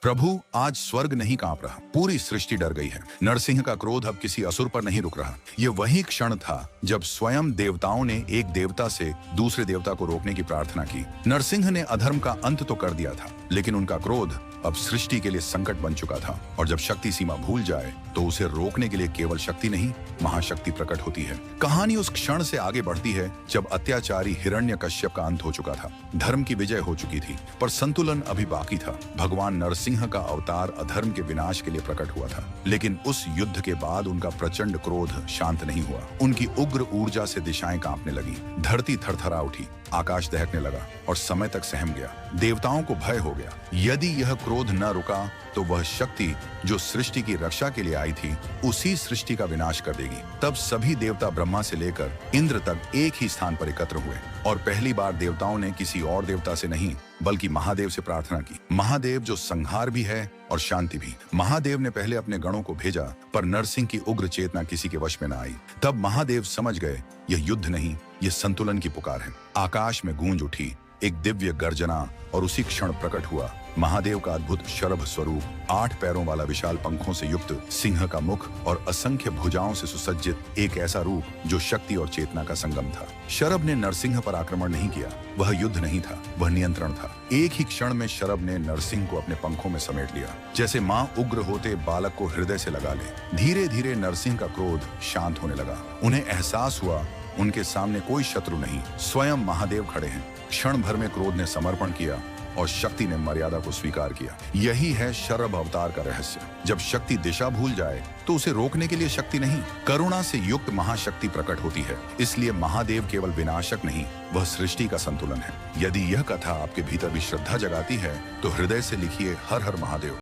प्रभु, आज स्वर्ग नहीं कांप रहा, पूरी सृष्टि डर गई है। नरसिंह का क्रोध अब किसी असुर पर नहीं रुक रहा। ये वही क्षण था जब स्वयं देवताओं ने एक देवता से दूसरे देवता को रोकने की प्रार्थना की। नरसिंह ने अधर्म का अंत तो कर दिया था, लेकिन उनका क्रोध अब सृष्टि के लिए संकट बन चुका था। और जब शक्ति सीमा भूल जाए तो उसे रोकने के लिए केवल शक्ति नहीं, महाशक्ति प्रकट होती है। कहानी उस क्षण से आगे बढ़ती है जब अत्याचारी हिरण्यकश्यप का अंत हो चुका था। धर्म की विजय हो चुकी थी, पर संतुलन अभी बाकी था। भगवान नरसिंह का अवतार अधर्म के विनाश के लिए प्रकट हुआ था, लेकिन उस युद्ध के बाद उनका प्रचंड क्रोध शांत नहीं हुआ। उनकी उग्र ऊर्जा से दिशाएं कांपने लगी, धरती थरथरा उठी, आकाश दहकने लगा और समय तक सहम गया। देवताओं को भय हो गया, यदि यह क्रोध न रुका तो वह शक्ति जो सृष्टि की रक्षा के लिए आई थी उसी सृष्टि का विनाश कर देगी। तब सभी देवता ब्रह्मा से लेकर इंद्र तक एक ही स्थान पर एकत्र हुए और पहली बार देवताओं ने किसी और देवता से नहीं बल्कि महादेव से प्रार्थना की। महादेव जो संहार भी है और शांति भी। महादेव ने पहले अपने गणों को भेजा, पर नरसिंह की उग्र चेतना किसी के वश में न आई। तब महादेव समझ गए, यह युद्ध नहीं, यह संतुलन की पुकार है। आकाश में गूंज उठी एक दिव्य गर्जना और उसी क्षण प्रकट हुआ महादेव का अद्भुत शरभ स्वरूप। 8 पैरों वाला विशाल पंखों से युक्त सिंह का मुख और असंख्य भुजाओं से सुसज्जित एक ऐसा रूप जो शक्ति और चेतना का संगम था। शरभ ने नरसिंह पर आक्रमण नहीं किया, वह युद्ध नहीं था, वह नियंत्रण था। एक ही क्षण में शरभ ने नरसिंह को अपने पंखों में समेट लिया, जैसे माँ उग्र होते बालक को हृदय से लगा ले। धीरे धीरे नरसिंह का क्रोध शांत होने लगा। उन्हें एहसास हुआ उनके सामने कोई शत्रु नहीं, स्वयं महादेव खड़े हैं। क्षण भर में क्रोध ने समर्पण किया और शक्ति ने मर्यादा को स्वीकार किया। यही है शरभ अवतार का रहस्य। जब शक्ति दिशा भूल जाए तो उसे रोकने के लिए शक्ति नहीं, करुणा से युक्त महाशक्ति प्रकट होती है। इसलिए महादेव केवल विनाशक नहीं, वह सृष्टि का संतुलन है। यदि यह कथा आपके भीतर भी श्रद्धा जगाती है तो हृदय से लिखिए हर हर महादेव।